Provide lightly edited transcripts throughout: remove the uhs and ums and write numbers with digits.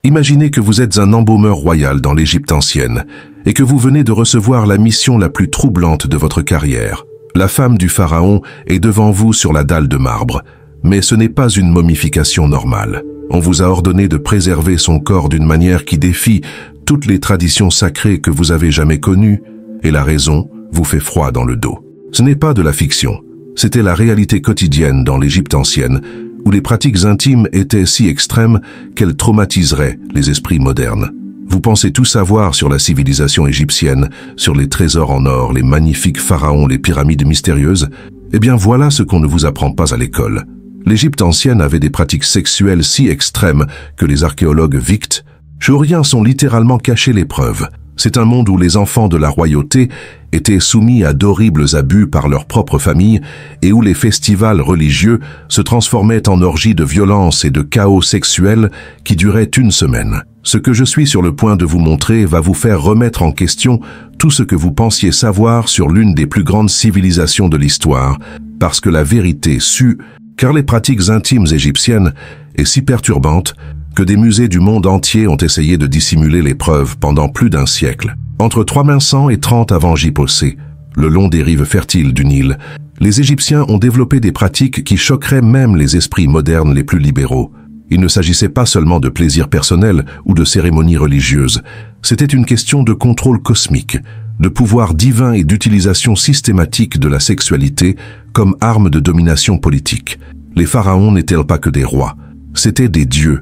Imaginez que vous êtes un embaumeur royal dans l'Égypte ancienne et que vous venez de recevoir la mission la plus troublante de votre carrière. La femme du pharaon est devant vous sur la dalle de marbre, mais ce n'est pas une momification normale. On vous a ordonné de préserver son corps d'une manière qui défie toutes les traditions sacrées que vous avez jamais connues, et la raison vous fait froid dans le dos. Ce n'est pas de la fiction, c'était la réalité quotidienne dans l'Égypte ancienne, où les pratiques intimes étaient si extrêmes qu'elles traumatiseraient les esprits modernes. Vous pensez tout savoir sur la civilisation égyptienne, sur les trésors en or, les magnifiques pharaons, les pyramides mystérieuses? Eh bien voilà ce qu'on ne vous apprend pas à l'école. L'Égypte ancienne avait des pratiques sexuelles si extrêmes que les archéologues victoriens sont littéralement cachés les preuves. C'est un monde où les enfants de la royauté étaient soumis à d'horribles abus par leur propre famille et où les festivals religieux se transformaient en orgies de violence et de chaos sexuel qui duraient une semaine. Ce que je suis sur le point de vous montrer va vous faire remettre en question tout ce que vous pensiez savoir sur l'une des plus grandes civilisations de l'histoire, parce que la vérité car les pratiques intimes égyptiennes est si perturbante que des musées du monde entier ont essayé de dissimuler les preuves pendant plus d'un siècle. Entre 3100 et 30 avant JPC, le long des rives fertiles du Nil, les Égyptiens ont développé des pratiques qui choqueraient même les esprits modernes les plus libéraux. Il ne s'agissait pas seulement de plaisir personnel ou de cérémonies religieuses, c'était une question de contrôle cosmique, de pouvoir divin et d'utilisation systématique de la sexualité comme arme de domination politique. Les pharaons n'étaient pas que des rois, c'étaient des dieux,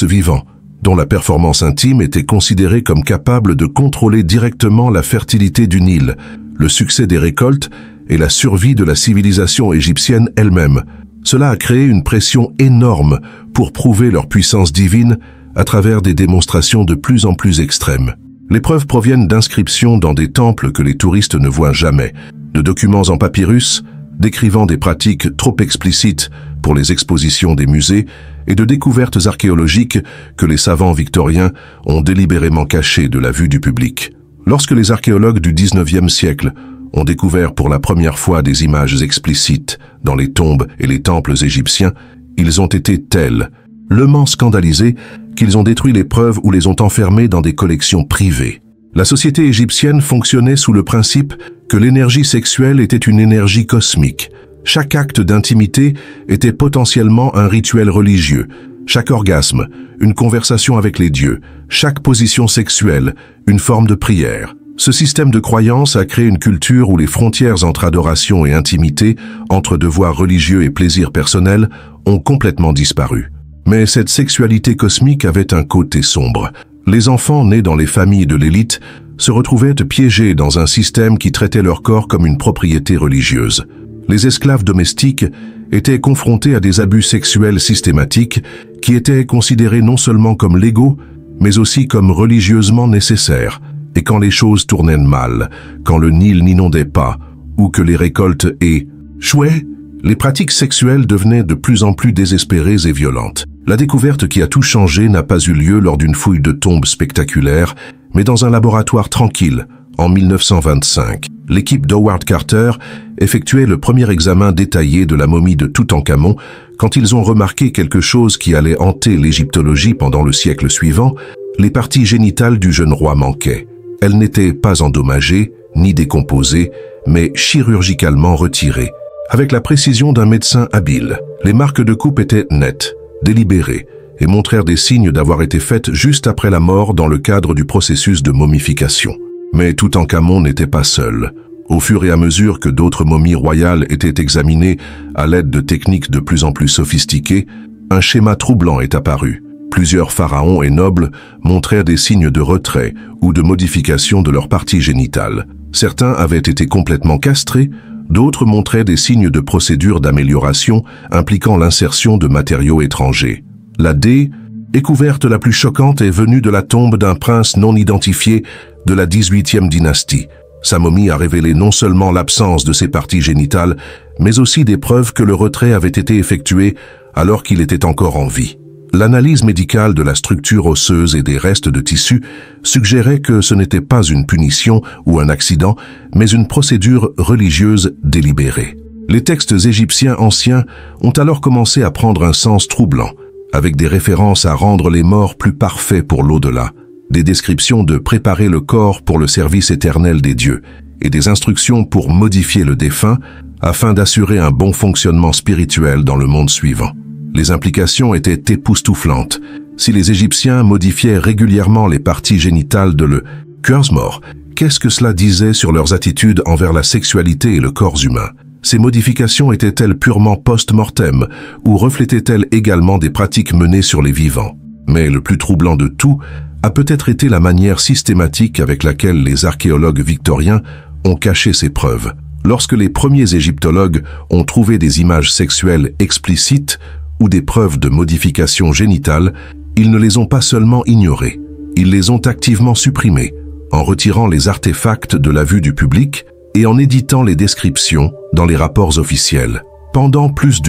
vivants, dont la performance intime était considérée comme capable de contrôler directement la fertilité du Nil, le succès des récoltes et la survie de la civilisation égyptienne elle-même. Cela a créé une pression énorme pour prouver leur puissance divine à travers des démonstrations de plus en plus extrêmes. Les preuves proviennent d'inscriptions dans des temples que les touristes ne voient jamais, de documents en papyrus décrivant des pratiques trop explicites pour les expositions des musées et de découvertes archéologiques que les savants victoriens ont délibérément cachées de la vue du public. Lorsque les archéologues du 19e siècle ont découvert pour la première fois des images explicites dans les tombes et les temples égyptiens, ils ont été tellement scandalisés qu'ils ont détruit les preuves ou les ont enfermées dans des collections privées. La société égyptienne fonctionnait sous le principe que l'énergie sexuelle était une énergie cosmique. Chaque acte d'intimité était potentiellement un rituel religieux, chaque orgasme, une conversation avec les dieux, chaque position sexuelle, une forme de prière. Ce système de croyance a créé une culture où les frontières entre adoration et intimité, entre devoirs religieux et plaisir personnel, ont complètement disparu. Mais cette sexualité cosmique avait un côté sombre. Les enfants nés dans les familles de l'élite se retrouvaient piégés dans un système qui traitait leur corps comme une propriété religieuse. Les esclaves domestiques étaient confrontés à des abus sexuels systématiques qui étaient considérés non seulement comme légaux, mais aussi comme religieusement nécessaires. Et quand les choses tournaient mal, quand le Nil n'inondait pas, ou que les récoltes échouaient, les pratiques sexuelles devenaient de plus en plus désespérées et violentes. La découverte qui a tout changé n'a pas eu lieu lors d'une fouille de tombes spectaculaire, mais dans un laboratoire tranquille, en 1925. L'équipe d'Howard Carter effectuait le premier examen détaillé de la momie de Toutankhamon quand ils ont remarqué quelque chose qui allait hanter l'égyptologie pendant le siècle suivant. Les parties génitales du jeune roi manquaient. Elles n'étaient pas endommagées, ni décomposées, mais chirurgicalement retirées. Avec la précision d'un médecin habile, les marques de coupe étaient nettes, délibérées, et montrèrent des signes d'avoir été faites juste après la mort dans le cadre du processus de momification. Mais Toutankhamon n'était pas seul. Au fur et à mesure que d'autres momies royales étaient examinées à l'aide de techniques de plus en plus sophistiquées, un schéma troublant est apparu. Plusieurs pharaons et nobles montrèrent des signes de retrait ou de modification de leurs parties génitales. Certains avaient été complètement castrés, d'autres montraient des signes de procédures d'amélioration impliquant l'insertion de matériaux étrangers. La découverte la plus choquante est venue de la tombe d'un prince non identifié de la 18e dynastie. Sa momie a révélé non seulement l'absence de ses parties génitales, mais aussi des preuves que le retrait avait été effectué alors qu'il était encore en vie. L'analyse médicale de la structure osseuse et des restes de tissu suggérait que ce n'était pas une punition ou un accident, mais une procédure religieuse délibérée. Les textes égyptiens anciens ont alors commencé à prendre un sens troublant. avec des références à rendre les morts plus parfaits pour l'au-delà, des descriptions de préparer le corps pour le service éternel des dieux, et des instructions pour modifier le défunt afin d'assurer un bon fonctionnement spirituel dans le monde suivant. Les implications étaient époustouflantes. Si les Égyptiens modifiaient régulièrement les parties génitales de le Kurzmor, qu'est-ce que cela disait sur leurs attitudes envers la sexualité et le corps humain? Ces modifications étaient-elles purement post-mortem ou reflétaient-elles également des pratiques menées sur les vivants? Mais le plus troublant de tout a peut-être été la manière systématique avec laquelle les archéologues victoriens ont caché ces preuves. Lorsque les premiers égyptologues ont trouvé des images sexuelles explicites ou des preuves de modification génitale, ils ne les ont pas seulement ignorées, ils les ont activement supprimées, en retirant les artefacts de la vue du public et en éditant les descriptions dans les rapports officiels. Pendant plus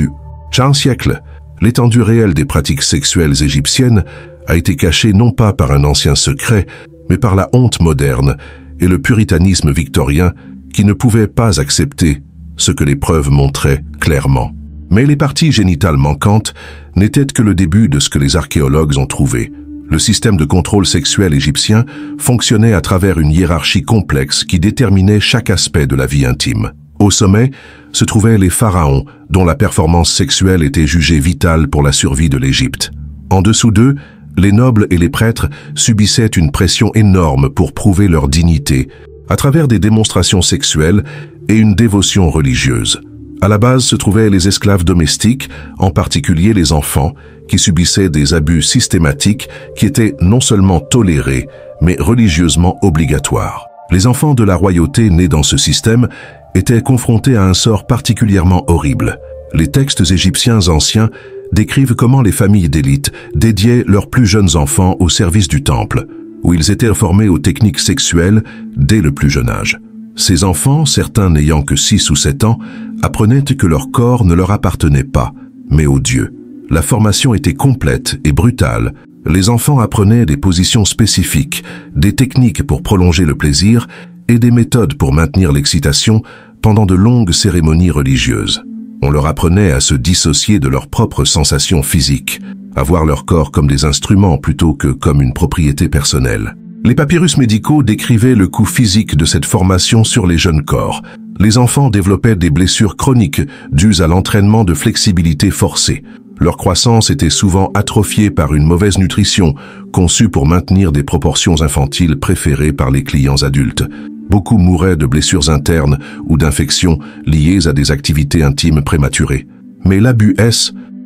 d'un siècle, l'étendue réelle des pratiques sexuelles égyptiennes a été cachée non pas par un ancien secret, mais par la honte moderne et le puritanisme victorien qui ne pouvaient pas accepter ce que les preuves montraient clairement. Mais les parties génitales manquantes n'étaient que le début de ce que les archéologues ont trouvé. Le système de contrôle sexuel égyptien fonctionnait à travers une hiérarchie complexe qui déterminait chaque aspect de la vie intime. Au sommet se trouvaient les pharaons, dont la performance sexuelle était jugée vitale pour la survie de l'Égypte. En dessous d'eux, les nobles et les prêtres subissaient une pression énorme pour prouver leur dignité, à travers des démonstrations sexuelles et une dévotion religieuse. À la base se trouvaient les esclaves domestiques, en particulier les enfants, qui subissaient des abus systématiques qui étaient non seulement tolérés, mais religieusement obligatoires. Les enfants de la royauté nés dans ce système étaient confrontés à un sort particulièrement horrible. Les textes égyptiens anciens décrivent comment les familles d'élite dédiaient leurs plus jeunes enfants au service du temple, où ils étaient formés aux techniques sexuelles dès le plus jeune âge. Ces enfants, certains n'ayant que 6 ou 7 ans, apprenaient que leur corps ne leur appartenait pas, mais aux dieux. La formation était complète et brutale. Les enfants apprenaient des positions spécifiques, des techniques pour prolonger le plaisir et des méthodes pour maintenir l'excitation pendant de longues cérémonies religieuses. On leur apprenait à se dissocier de leurs propres sensations physiques, à voir leur corps comme des instruments plutôt que comme une propriété personnelle. Les papyrus médicaux décrivaient le coût physique de cette formation sur les jeunes corps. Les enfants développaient des blessures chroniques dues à l'entraînement de flexibilité forcée. Leur croissance était souvent atrophiée par une mauvaise nutrition, conçue pour maintenir des proportions infantiles préférées par les clients adultes. Beaucoup mouraient de blessures internes ou d'infections liées à des activités intimes prématurées. Mais l'abus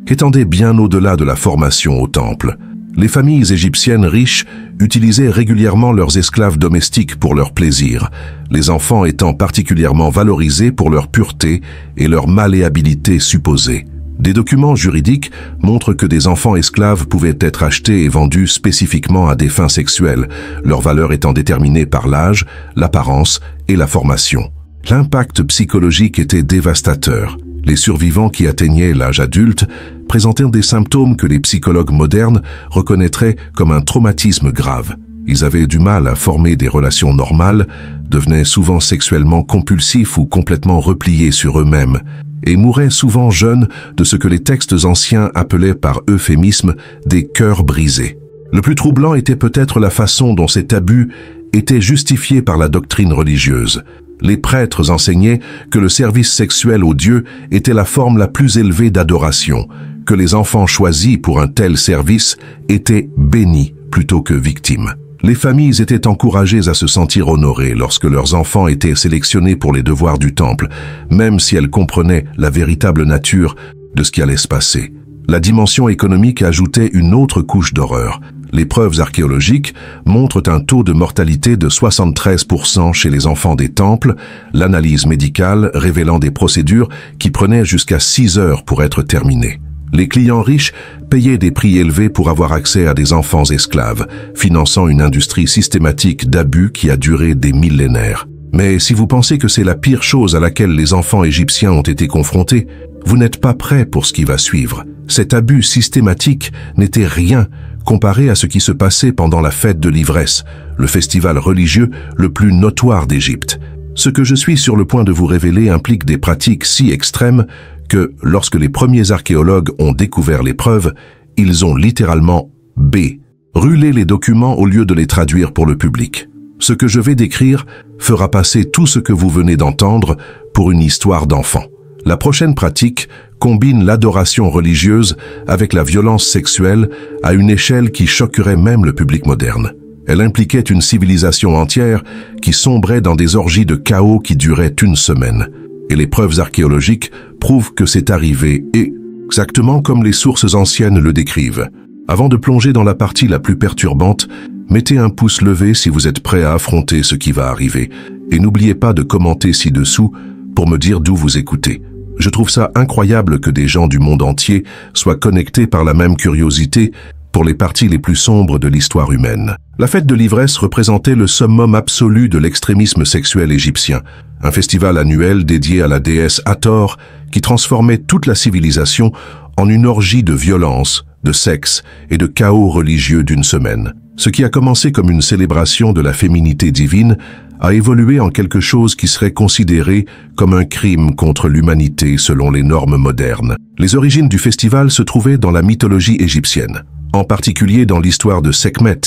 étendait bien au-delà de la formation au temple. Les familles égyptiennes riches utilisaient régulièrement leurs esclaves domestiques pour leur plaisir, les enfants étant particulièrement valorisés pour leur pureté et leur malléabilité supposée. Des documents juridiques montrent que des enfants esclaves pouvaient être achetés et vendus spécifiquement à des fins sexuelles, leur valeur étant déterminée par l'âge, l'apparence et la formation. L'impact psychologique était dévastateur. Les survivants qui atteignaient l'âge adulte présentaient des symptômes que les psychologues modernes reconnaîtraient comme un traumatisme grave. Ils avaient du mal à former des relations normales, devenaient souvent sexuellement compulsifs ou complètement repliés sur eux-mêmes, et mouraient souvent jeunes de ce que les textes anciens appelaient par euphémisme des cœurs brisés. Le plus troublant était peut-être la façon dont cet abus était justifié par la doctrine religieuse. Les prêtres enseignaient que le service sexuel aux dieux était la forme la plus élevée d'adoration, que les enfants choisis pour un tel service étaient bénis plutôt que victimes. Les familles étaient encouragées à se sentir honorées lorsque leurs enfants étaient sélectionnés pour les devoirs du temple, même si elles comprenaient la véritable nature de ce qui allait se passer. La dimension économique ajoutait une autre couche d'horreur. Les preuves archéologiques montrent un taux de mortalité de 73% chez les enfants des temples, l'analyse médicale révélant des procédures qui prenaient jusqu'à 6 heures pour être terminées. Les clients riches payaient des prix élevés pour avoir accès à des enfants esclaves, finançant une industrie systématique d'abus qui a duré des millénaires. Mais si vous pensez que c'est la pire chose à laquelle les enfants égyptiens ont été confrontés, vous n'êtes pas prêts pour ce qui va suivre. Cet abus systématique n'était rien comparé à ce qui se passait pendant la fête de l'ivresse, le festival religieux le plus notoire d'Égypte. Ce que je suis sur le point de vous révéler implique des pratiques si extrêmes que, lorsque les premiers archéologues ont découvert les preuves, ils ont littéralement brûlé les documents au lieu de les traduire pour le public. Ce que je vais décrire fera passer tout ce que vous venez d'entendre pour une histoire d'enfant. La prochaine pratique combine l'adoration religieuse avec la violence sexuelle à une échelle qui choquerait même le public moderne. Elle impliquait une civilisation entière qui sombrait dans des orgies de chaos qui duraient une semaine. Et les preuves archéologiques prouvent que c'est arrivé exactement comme les sources anciennes le décrivent. Avant de plonger dans la partie la plus perturbante, mettez un pouce levé si vous êtes prêt à affronter ce qui va arriver. Et n'oubliez pas de commenter ci-dessous pour me dire d'où vous écoutez. Je trouve ça incroyable que des gens du monde entier soient connectés par la même curiosité pour les parties les plus sombres de l'histoire humaine. La fête de l'ivresse représentait le summum absolu de l'extrémisme sexuel égyptien, un festival annuel dédié à la déesse Hathor qui transformait toute la civilisation en une orgie de violence, de sexe et de chaos religieux d'une semaine. Ce qui a commencé comme une célébration de la féminité divine a évolué en quelque chose qui serait considéré comme un crime contre l'humanité selon les normes modernes. Les origines du festival se trouvaient dans la mythologie égyptienne, en particulier dans l'histoire de Sekhmet,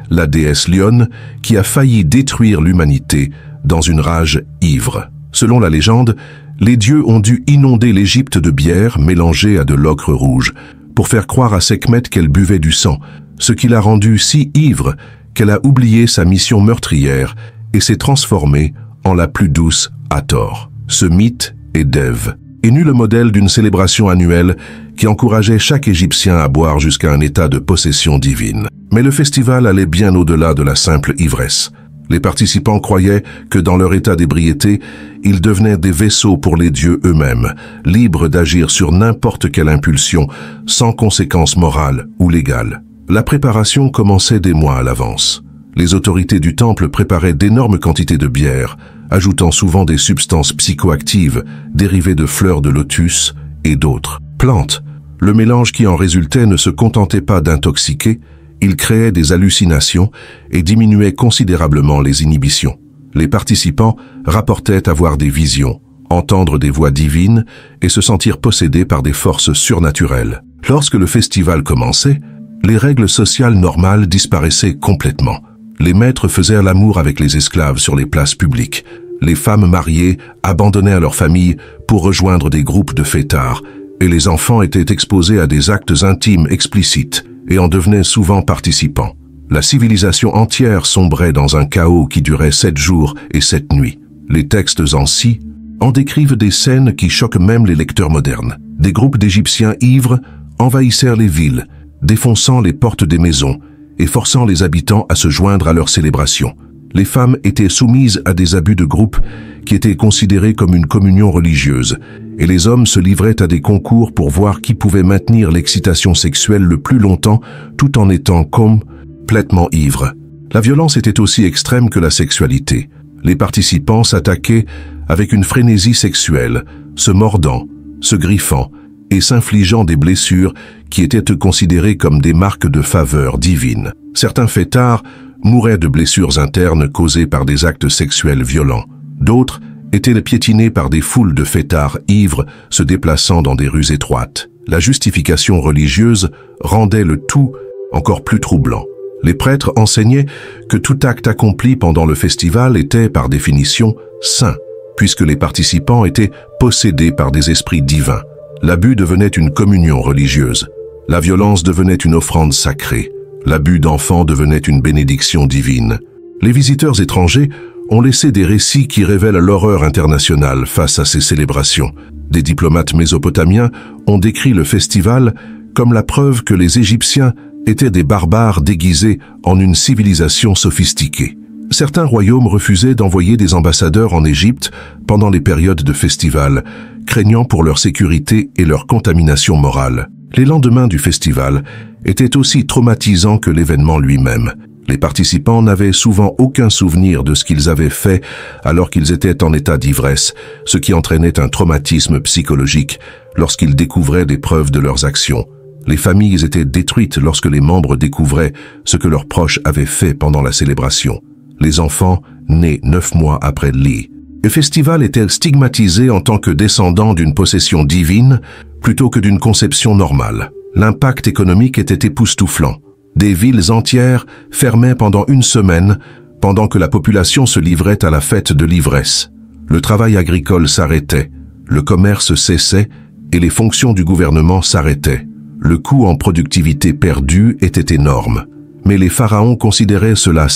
la déesse lionne, qui a failli détruire l'humanité dans une rage ivre. Selon la légende, les dieux ont dû inonder l'Égypte de bière mélangée à de l'ocre rouge, pour faire croire à Sekhmet qu'elle buvait du sang, ce qui l'a rendue si ivre qu'elle a oublié sa mission meurtrière et s'est transformée en la plus douce Hathor. Ce mythe est d'Ève, et nu le modèle d'une célébration annuelle qui encourageait chaque Égyptien à boire jusqu'à un état de possession divine. Mais le festival allait bien au-delà de la simple ivresse. Les participants croyaient que dans leur état d'ébriété, ils devenaient des vaisseaux pour les dieux eux-mêmes, libres d'agir sur n'importe quelle impulsion, sans conséquences morales ou légales. La préparation commençait des mois à l'avance. Les autorités du temple préparaient d'énormes quantités de bière, ajoutant souvent des substances psychoactives dérivées de fleurs de lotus et d'autres plantes. Le mélange qui en résultait ne se contentait pas d'intoxiquer, il créait des hallucinations et diminuait considérablement les inhibitions. Les participants rapportaient avoir des visions, entendre des voix divines et se sentir possédés par des forces surnaturelles. Lorsque le festival commençait, les règles sociales normales disparaissaient complètement. Les maîtres faisaient l'amour avec les esclaves sur les places publiques. Les femmes mariées abandonnaient leur famille pour rejoindre des groupes de fêtards, et les enfants étaient exposés à des actes intimes explicites et en devenaient souvent participants. La civilisation entière sombrait dans un chaos qui durait 7 jours et 7 nuits. Les textes anciens en décrivent des scènes qui choquent même les lecteurs modernes. Des groupes d'Égyptiens ivres envahissèrent les villes, défonçant les portes des maisons et forçant les habitants à se joindre à leur célébration. Les femmes étaient soumises à des abus de groupe qui étaient considérés comme une communion religieuse, et les hommes se livraient à des concours pour voir qui pouvait maintenir l'excitation sexuelle le plus longtemps tout en étant complètement ivre. La violence était aussi extrême que la sexualité. Les participants s'attaquaient avec une frénésie sexuelle, se mordant, se griffant et s'infligeant des blessures qui étaient considérées comme des marques de faveur divine. Certains fêtards mouraient de blessures internes causées par des actes sexuels violents. D'autres étaient piétinés par des foules de fêtards ivres se déplaçant dans des rues étroites. La justification religieuse rendait le tout encore plus troublant. Les prêtres enseignaient que tout acte accompli pendant le festival était, par définition, saint, puisque les participants étaient possédés par des esprits divins. L'abus devenait une communion religieuse. La violence devenait une offrande sacrée. L'abus d'enfants devenait une bénédiction divine. Les visiteurs étrangers ont laissé des récits qui révèlent l'horreur internationale face à ces célébrations. Des diplomates mésopotamiens ont décrit le festival comme la preuve que les Égyptiens étaient des barbares déguisés en une civilisation sophistiquée. Certains royaumes refusaient d'envoyer des ambassadeurs en Égypte pendant les périodes de festival, craignant pour leur sécurité et leur contamination morale. Les lendemains du festival étaient aussi traumatisants que l'événement lui-même. Les participants n'avaient souvent aucun souvenir de ce qu'ils avaient fait alors qu'ils étaient en état d'ivresse, ce qui entraînait un traumatisme psychologique lorsqu'ils découvraient des preuves de leurs actions. Les familles étaient détruites lorsque les membres découvraient ce que leurs proches avaient fait pendant la célébration. Les enfants, nés 9 mois après Li. Le festival était stigmatisé en tant que descendant d'une possession divine plutôt que d'une conception normale. L'impact économique était époustouflant. Des villes entières fermaient pendant une semaine, pendant que la population se livrait à la fête de l'ivresse. Le travail agricole s'arrêtait, le commerce cessait et les fonctions du gouvernement s'arrêtaient. Le coût en productivité perdue était énorme. Mais les pharaons considéraient cela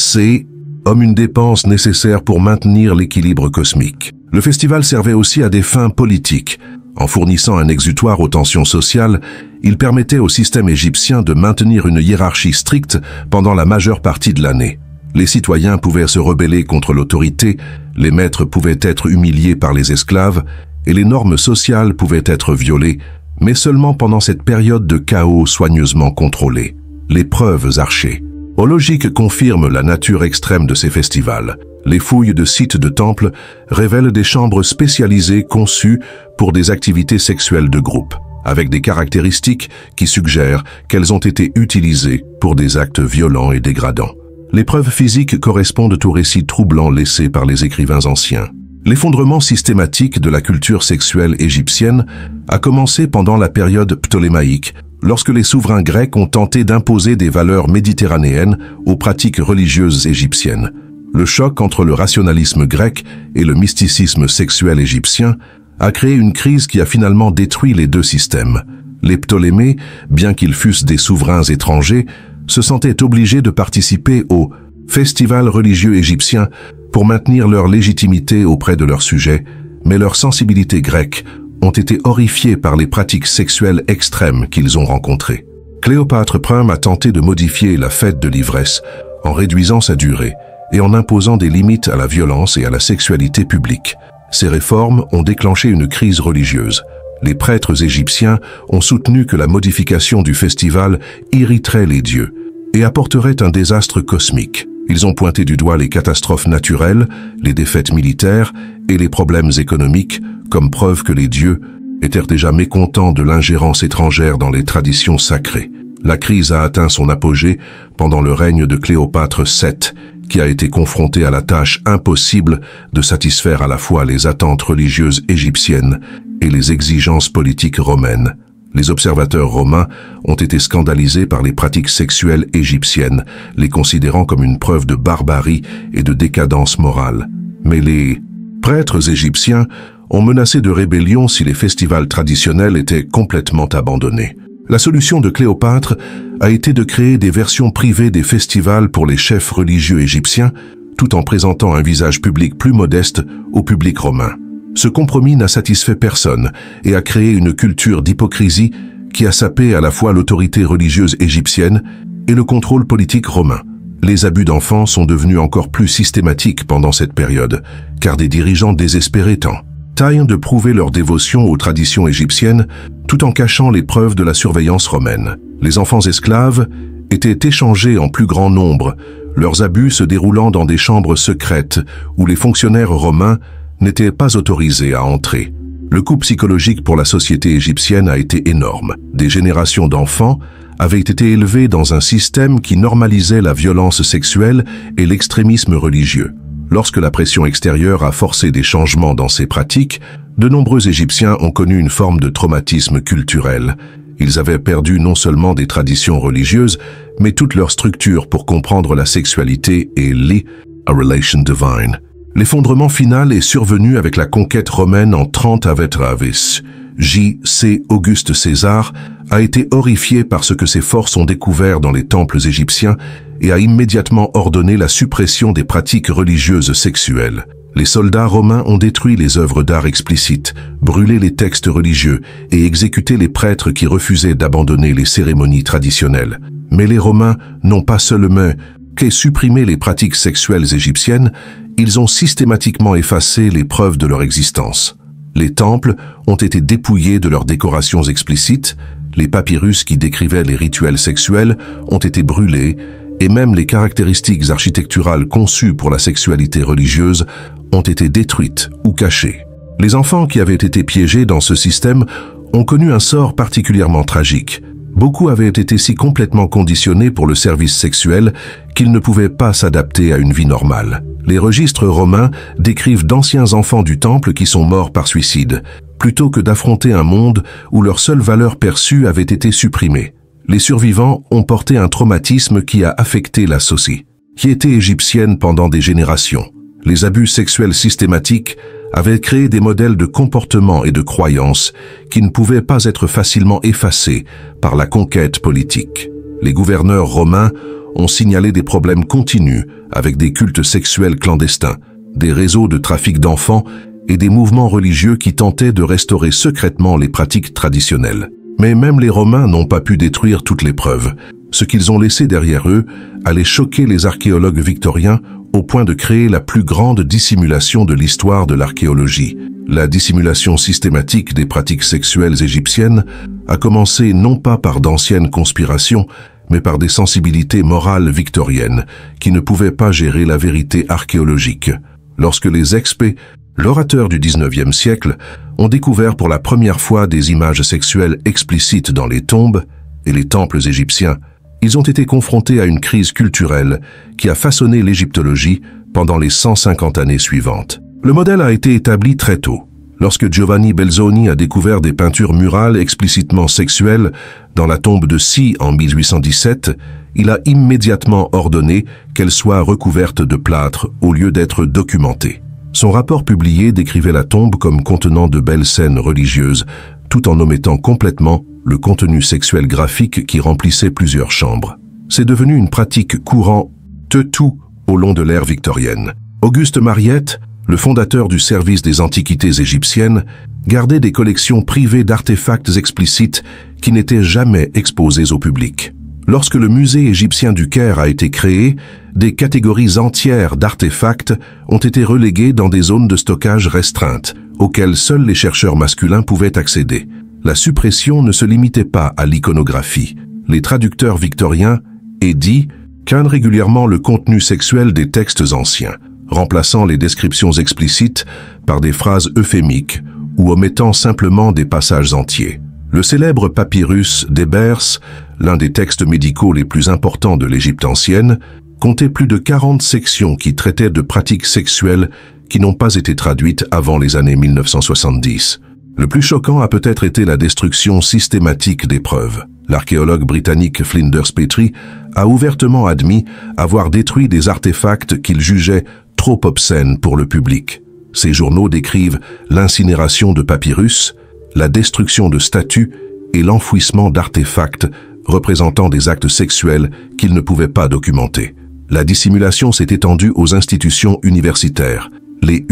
comme une dépense nécessaire pour maintenir l'équilibre cosmique. Le festival servait aussi à des fins politiques. En fournissant un exutoire aux tensions sociales, il permettait au système égyptien de maintenir une hiérarchie stricte pendant la majeure partie de l'année. Les citoyens pouvaient se rebeller contre l'autorité, les maîtres pouvaient être humiliés par les esclaves, et les normes sociales pouvaient être violées, mais seulement pendant cette période de chaos soigneusement contrôlée. Les preuves archées. Logique confirme la nature extrême de ces festivals. Les fouilles de sites de temples révèlent des chambres spécialisées conçues pour des activités sexuelles de groupe, avec des caractéristiques qui suggèrent qu'elles ont été utilisées pour des actes violents et dégradants. Les preuves physiques correspondent aux récits troublants laissés par les écrivains anciens. L'effondrement systématique de la culture sexuelle égyptienne a commencé pendant la période ptolémaïque, lorsque les souverains grecs ont tenté d'imposer des valeurs méditerranéennes aux pratiques religieuses égyptiennes. Le choc entre le rationalisme grec et le mysticisme sexuel égyptien a créé une crise qui a finalement détruit les deux systèmes. Les Ptolémées, bien qu'ils fussent des souverains étrangers, se sentaient obligés de participer au festival religieux égyptien pour maintenir leur légitimité auprès de leurs sujets, mais leurs sensibilités grecques ont été horrifiées par les pratiques sexuelles extrêmes qu'ils ont rencontrées. Cléopâtre Ier a tenté de modifier la fête de l'ivresse en réduisant sa durée et en imposant des limites à la violence et à la sexualité publique. Ces réformes ont déclenché une crise religieuse. Les prêtres égyptiens ont soutenu que la modification du festival irriterait les dieux et apporterait un désastre cosmique. Ils ont pointé du doigt les catastrophes naturelles, les défaites militaires et les problèmes économiques comme preuve que les dieux étaient déjà mécontents de l'ingérence étrangère dans les traditions sacrées. La crise a atteint son apogée pendant le règne de Cléopâtre VII, qui a été confronté à la tâche impossible de satisfaire à la fois les attentes religieuses égyptiennes et les exigences politiques romaines. Les observateurs romains ont été scandalisés par les pratiques sexuelles égyptiennes, les considérant comme une preuve de barbarie et de décadence morale. Mais les prêtres égyptiens ont menacé de rébellion si les festivals traditionnels étaient complètement abandonnés. La solution de Cléopâtre a été de créer des versions privées des festivals pour les chefs religieux égyptiens, tout en présentant un visage public plus modeste au public romain. Ce compromis n'a satisfait personne et a créé une culture d'hypocrisie qui a sapé à la fois l'autorité religieuse égyptienne et le contrôle politique romain. Les abus d'enfants sont devenus encore plus systématiques pendant cette période, car des dirigeants désespérés tentent de prouver leur dévotion aux traditions égyptiennes tout en cachant les preuves de la surveillance romaine. Les enfants esclaves étaient échangés en plus grand nombre, leurs abus se déroulant dans des chambres secrètes où les fonctionnaires romains n'étaient pas autorisés à entrer. Le coût psychologique pour la société égyptienne a été énorme. Des générations d'enfants avaient été élevés dans un système qui normalisait la violence sexuelle et l'extrémisme religieux. Lorsque la pression extérieure a forcé des changements dans ces pratiques, de nombreux Égyptiens ont connu une forme de traumatisme culturel. Ils avaient perdu non seulement des traditions religieuses, mais toute leur structure pour comprendre la sexualité et a relation divine. L'effondrement final est survenu avec la conquête romaine en 30 avant Avis. J.C. Auguste César a été horrifié par ce que ses forces ont découvert dans les temples égyptiens et a immédiatement ordonné la suppression des pratiques religieuses sexuelles. Les soldats romains ont détruit les œuvres d'art explicites, brûlé les textes religieux et exécuté les prêtres qui refusaient d'abandonner les cérémonies traditionnelles. Mais les Romains n'ont pas seulement supprimé les pratiques sexuelles égyptiennes, ils ont systématiquement effacé les preuves de leur existence. Les temples ont été dépouillés de leurs décorations explicites, les papyrus qui décrivaient les rituels sexuels ont été brûlés, et même les caractéristiques architecturales conçues pour la sexualité religieuse ont été détruites ou cachées. Les enfants qui avaient été piégés dans ce système ont connu un sort particulièrement tragique. Beaucoup avaient été si complètement conditionnés pour le service sexuel qu'ils ne pouvaient pas s'adapter à une vie normale. Les registres romains décrivent d'anciens enfants du temple qui sont morts par suicide. plutôt que d'affronter un monde où leur seule valeur perçue avait été supprimée. Les survivants ont porté un traumatisme qui a affecté la société égyptienne pendant des générations. Les abus sexuels systématiques avaient créé des modèles de comportement et de croyances qui ne pouvaient pas être facilement effacés par la conquête politique. Les gouverneurs romains ont signalé des problèmes continus avec des cultes sexuels clandestins, des réseaux de trafic d'enfants et des mouvements religieux qui tentaient de restaurer secrètement les pratiques traditionnelles. Mais même les Romains n'ont pas pu détruire toutes les preuves. Ce qu'ils ont laissé derrière eux allait choquer les archéologues victoriens au point de créer la plus grande dissimulation de l'histoire de l'archéologie. La dissimulation systématique des pratiques sexuelles égyptiennes a commencé non pas par d'anciennes conspirations, mais par des sensibilités morales victoriennes qui ne pouvaient pas gérer la vérité archéologique. Lorsque les experts, l'orateur du XIXe siècle, ont découvert pour la première fois des images sexuelles explicites dans les tombes et les temples égyptiens, ils ont été confrontés à une crise culturelle qui a façonné l'égyptologie pendant les 150 années suivantes. Le modèle a été établi très tôt. Lorsque Giovanni Belzoni a découvert des peintures murales explicitement sexuelles dans la tombe de Si en 1817, il a immédiatement ordonné qu'elles soient recouvertes de plâtre au lieu d'être documentées. Son rapport publié décrivait la tombe comme contenant de belles scènes religieuses, tout en omettant complètement le contenu sexuel graphique qui remplissait plusieurs chambres. C'est devenu une pratique courante tout au long de l'ère victorienne. Auguste Mariette, le fondateur du service des antiquités égyptiennes, gardait des collections privées d'artefacts explicites qui n'étaient jamais exposés au public. Lorsque le musée égyptien du Caire a été créé, des catégories entières d'artefacts ont été reléguées dans des zones de stockage restreintes, auxquelles seuls les chercheurs masculins pouvaient accéder. La suppression ne se limitait pas à l'iconographie. Les traducteurs victoriens cannent régulièrement le contenu sexuel des textes anciens, remplaçant les descriptions explicites par des phrases euphémiques ou omettant simplement des passages entiers. Le célèbre papyrus d'Hébers, l'un des textes médicaux les plus importants de l'Égypte ancienne, comptait plus de 40 sections qui traitaient de pratiques sexuelles qui n'ont pas été traduites avant les années 1970. Le plus choquant a peut-être été la destruction systématique des preuves. L'archéologue britannique Flinders Petrie a ouvertement admis avoir détruit des artefacts qu'il jugeait trop obscènes pour le public. Ces journaux décrivent l'incinération de papyrus, la destruction de statues et l'enfouissement d'artefacts représentant des actes sexuels qu'ils ne pouvaient pas documenter. La dissimulation s'est étendue aux institutions universitaires. Les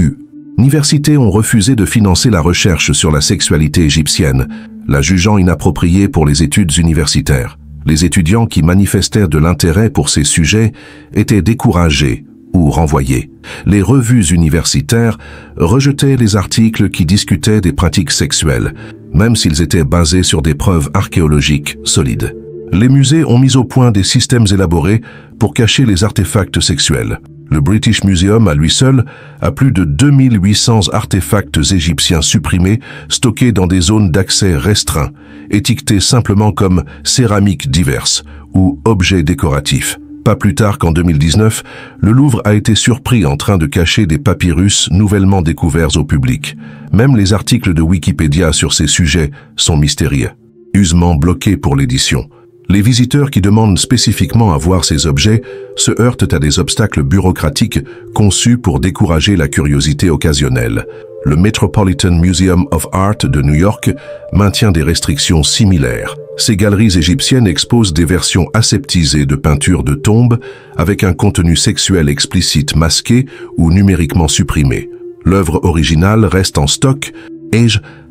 universités ont refusé de financer la recherche sur la sexualité égyptienne, la jugeant inappropriée pour les études universitaires. Les étudiants qui manifestaient de l'intérêt pour ces sujets étaient découragés ou renvoyés. Les revues universitaires rejetaient les articles qui discutaient des pratiques sexuelles, même s'ils étaient basés sur des preuves archéologiques solides. Les musées ont mis au point des systèmes élaborés pour cacher les artefacts sexuels. Le British Museum, à lui seul, a plus de 2800 artefacts égyptiens supprimés, stockés dans des zones d'accès restreints, étiquetés simplement comme céramiques diverses ou objets décoratifs. Pas plus tard qu'en 2019, le Louvre a été surpris en train de cacher des papyrus nouvellement découverts au public. Même les articles de Wikipédia sur ces sujets sont mystérieux, usement bloqués pour l'édition. Les visiteurs qui demandent spécifiquement à voir ces objets se heurtent à des obstacles bureaucratiques conçus pour décourager la curiosité occasionnelle. Le Metropolitan Museum of Art de New York maintient des restrictions similaires. Ces galeries égyptiennes exposent des versions aseptisées de peintures de tombes avec un contenu sexuel explicite masqué ou numériquement supprimé. L'œuvre originale reste en stock et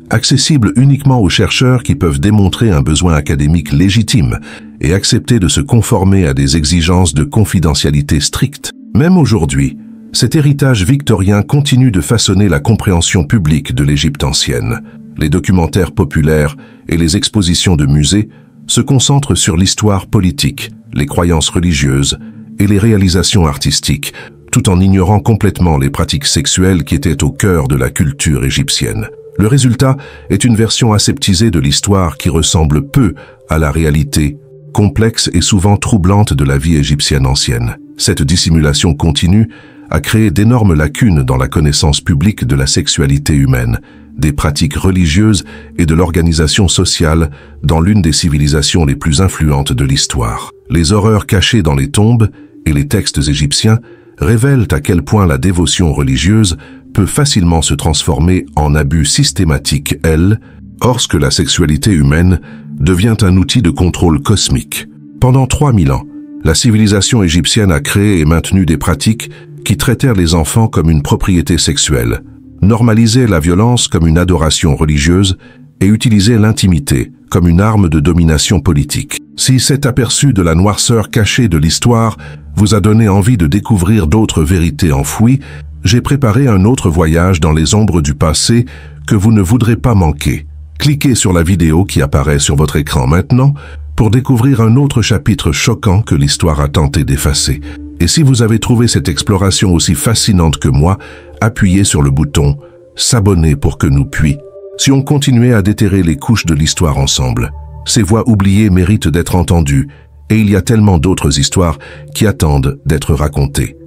accessible uniquement aux chercheurs qui peuvent démontrer un besoin académique légitime et accepter de se conformer à des exigences de confidentialité strictes. Même aujourd'hui, cet héritage victorien continue de façonner la compréhension publique de l'Égypte ancienne. Les documentaires populaires et les expositions de musées se concentrent sur l'histoire politique, les croyances religieuses et les réalisations artistiques, tout en ignorant complètement les pratiques sexuelles qui étaient au cœur de la culture égyptienne. Le résultat est une version aseptisée de l'histoire qui ressemble peu à la réalité, complexe et souvent troublante de la vie égyptienne ancienne. Cette dissimulation continue a créé d'énormes lacunes dans la connaissance publique de la sexualité humaine, des pratiques religieuses et de l'organisation sociale dans l'une des civilisations les plus influentes de l'histoire. Les horreurs cachées dans les tombes et les textes égyptiens révèlent à quel point la dévotion religieuse peut facilement se transformer en abus systématique, lorsque la sexualité humaine devient un outil de contrôle cosmique. Pendant 3000 ans, la civilisation égyptienne a créé et maintenu des pratiques qui traitèrent les enfants comme une propriété sexuelle, normalisaient la violence comme une adoration religieuse et utilisaient l'intimité comme une arme de domination politique. Si cet aperçu de la noirceur cachée de l'histoire vous a donné envie de découvrir d'autres vérités enfouies, j'ai préparé un autre voyage dans les ombres du passé que vous ne voudrez pas manquer. Cliquez sur la vidéo qui apparaît sur votre écran maintenant pour découvrir un autre chapitre choquant que l'histoire a tenté d'effacer. Et si vous avez trouvé cette exploration aussi fascinante que moi, appuyez sur le bouton « S'abonner » pour que nous puissions continuer à déterrer les couches de l'histoire ensemble. Ces voix oubliées méritent d'être entendues, et il y a tellement d'autres histoires qui attendent d'être racontées.